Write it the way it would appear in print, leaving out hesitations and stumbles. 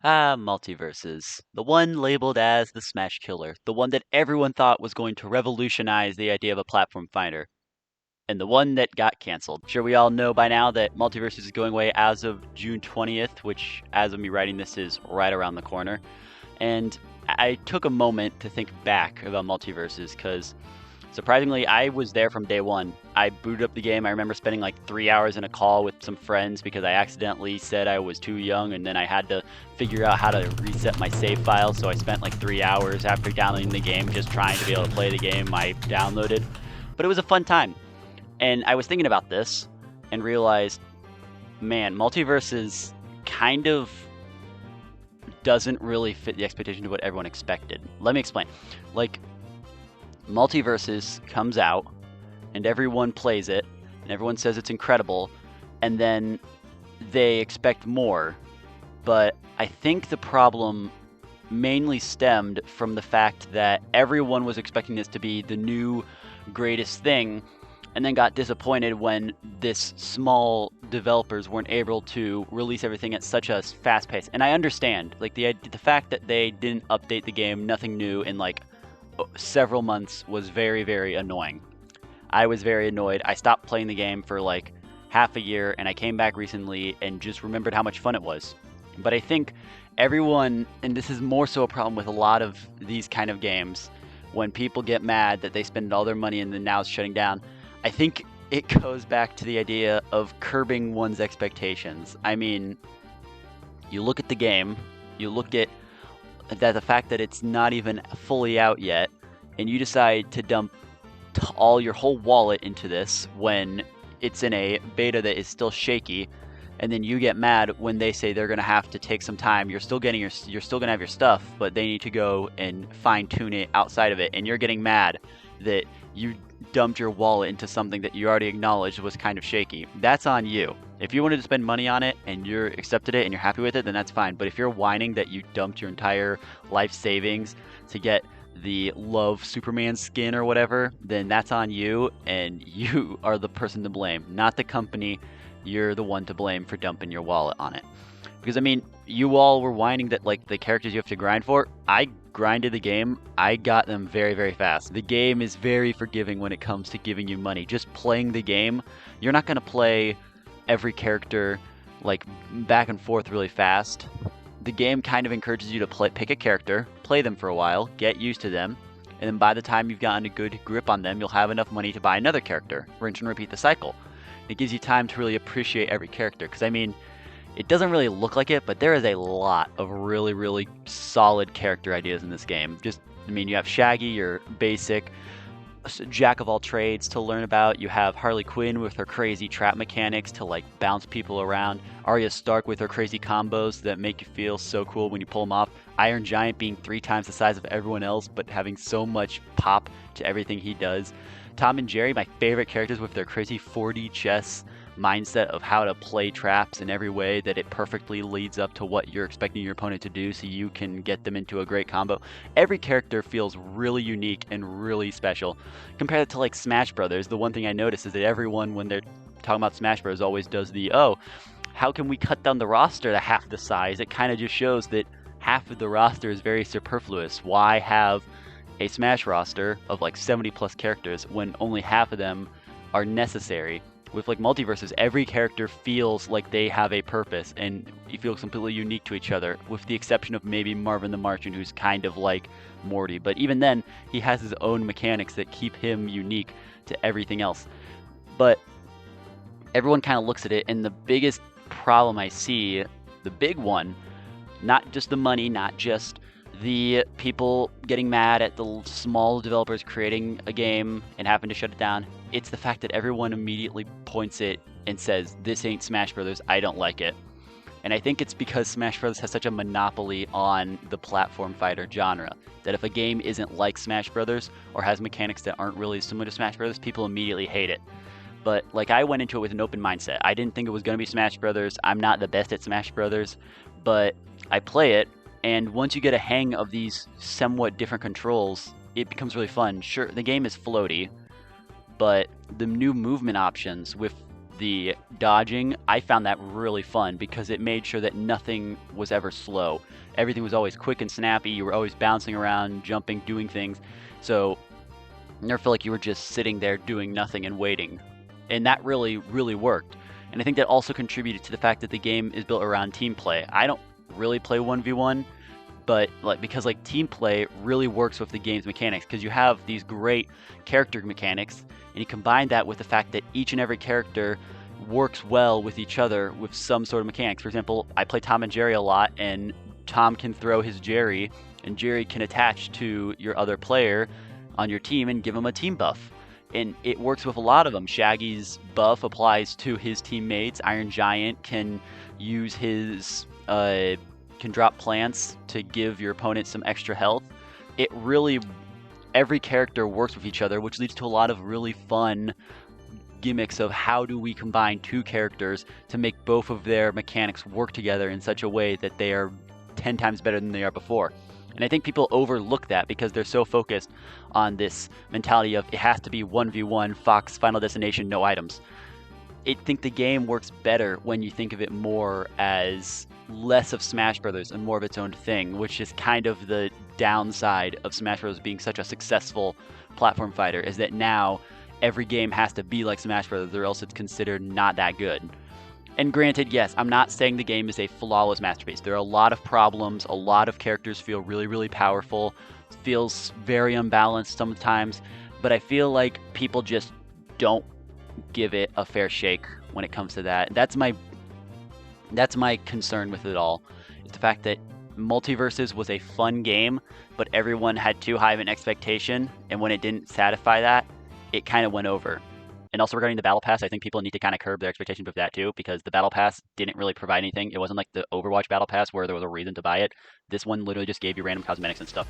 Multiverses. The one labeled as the Smash Killer. The one that everyone thought was going to revolutionize the idea of a platform fighter. And the one that got canceled. Sure, we all know by now that Multiverses is going away as of June 20th, which, as of me writing this, is right around the corner. And I took a moment to think back about Multiverses because, surprisingly, I was there from day one. I booted up the game. I remember spending like 3 hours in a call with some friends because I accidentally said I was too young, and then I had to figure out how to reset my save file. So I spent like 3 hours after downloading the game just trying to be able to play the game I downloaded. But it was a fun time. And I was thinking about this and realized, man, Multiverses kind of doesn't really fit the expectation of what everyone expected. Let me explain. Like, Multiverses comes out and everyone plays it and everyone says it's incredible, and then they expect more. But I think the problem mainly stemmed from the fact that everyone was expecting this to be the new greatest thing, and then got disappointed when this small developers weren't able to release everything at such a fast pace. And I understand, like, the fact that they didn't update the game, nothing new, in like several months was very, very annoying. I was very annoyed. I stopped playing the game for like half a year, and I came back recently and just remembered how much fun it was. But I think everyone, and this is more so a problem with a lot of these kind of games, when people get mad that they spend all their money and then now it's shutting down, I think it goes back to the idea of curbing one's expectations. I mean, you look at the game, you look at the fact that it's not even fully out yet, and you decide to dump your whole wallet into this when it's in a beta that is still shaky, and then you get mad when they say they're going to have to take some time. You're still going to have your stuff, but they need to go and fine tune it outside of it, and you're getting mad that you dumped your wallet into something that you already acknowledged was kind of shaky. That's on you. If you wanted to spend money on it and you accepted it and you're happy with it, then that's fine. But if you're whining that you dumped your entire life savings to get the Love Superman skin or whatever, then that's on you, and you are the person to blame, not the company. You're the one to blame for dumping your wallet on it. Because, I mean, you all were whining that, like, the characters you have to grind for. I grinded the game. I got them very, very fast. The game is very forgiving when it comes to giving you money. Just playing the game, you're not going to play every character, like, back and forth really fast. The game kind of encourages you to pick a character, play them for a while, get used to them, and then by the time you've gotten a good grip on them, you'll have enough money to buy another character. Rinse and repeat the cycle. It gives you time to really appreciate every character, because, I mean, it doesn't really look like it, but there is a lot of really, really solid character ideas in this game. I mean, you have Shaggy, your basic jack of all trades to learn about. You have Harley Quinn with her crazy trap mechanics to, like, bounce people around. Arya Stark with her crazy combos that make you feel so cool when you pull them off. Iron Giant being 3 times the size of everyone else, but having so much pop to everything he does. Tom and Jerry, my favorite characters, with their crazy 4D chess mindset of how to play traps in every way that it perfectly leads up to what you're expecting your opponent to do so you can get them into a great combo. Every character feels really unique and really special. Compare it to, like, Smash Brothers. The one thing I notice is that everyone, when they're talking about Smash Bros, always does the, oh, how can we cut down the roster to half the size? It kind of just shows that half of the roster is very superfluous. Why have a Smash roster of like 70 plus characters when only half of them are necessary? With, like, Multiverses, every character feels like they have a purpose and you feel completely unique to each other, with the exception of maybe Marvin the Martian, who's kind of like Morty. But even then, he has his own mechanics that keep him unique to everything else. But everyone kind of looks at it, and the biggest problem I see, the big one, not just the money, not just the people getting mad at the small developers creating a game and having to shut it down, it's the fact that everyone immediately points it and says, this ain't Smash Brothers, I don't like it. And I think it's because Smash Brothers has such a monopoly on the platform fighter genre, that if a game isn't like Smash Brothers or has mechanics that aren't really similar to Smash Brothers, people immediately hate it. But, like, I went into it with an open mindset. I didn't think it was going to be Smash Brothers. I'm not the best at Smash Brothers, but I play it, and once you get a hang of these somewhat different controls, it becomes really fun. Sure, the game is floaty, but the new movement options with the dodging, I found that really fun because it made sure that nothing was ever slow. Everything was always quick and snappy. You were always bouncing around, jumping, doing things. So you never felt like you were just sitting there doing nothing and waiting. And that really, really worked. And I think that also contributed to the fact that the game is built around team play. I don't really play 1v1, but because team play really works with the game's mechanics, because you have these great character mechanics, and you combine that with the fact that each and every character works well with each other with some sort of mechanics. For example, I play Tom and Jerry a lot, and Tom can throw his Jerry, and Jerry can attach to your other player on your team and give him a team buff. And it works with a lot of them. Shaggy's buff applies to his teammates. Iron Giant can use his can drop plants to give your opponent some extra health. It really, every character works with each other, which leads to a lot of really fun gimmicks of how do we combine two characters to make both of their mechanics work together in such a way that they are 10 times better than they are before. And I think people overlook that because they're so focused on this mentality of it has to be 1v1, Fox, Final Destination, no items. I think the game works better when you think of it more as less of Smash Brothers and more of its own thing, which is kind of the downside of Smash Bros. Being such a successful platform fighter, is that now every game has to be like Smash Brothers or else it's considered not that good. And granted, yes, I'm not saying the game is a flawless masterpiece. There are a lot of problems, a lot of characters feel really, really powerful, feels very unbalanced sometimes, but I feel like people just don't give it a fair shake when it comes to that. That's my concern with it all. It's the fact that Multiversus was a fun game, but everyone had too high of an expectation, and when it didn't satisfy that, it kind of went over. And also regarding the Battle Pass, I think people need to kind of curb their expectations with that too, because the Battle Pass didn't really provide anything. It wasn't like the Overwatch Battle Pass where there was a reason to buy it. This one literally just gave you random cosmetics and stuff.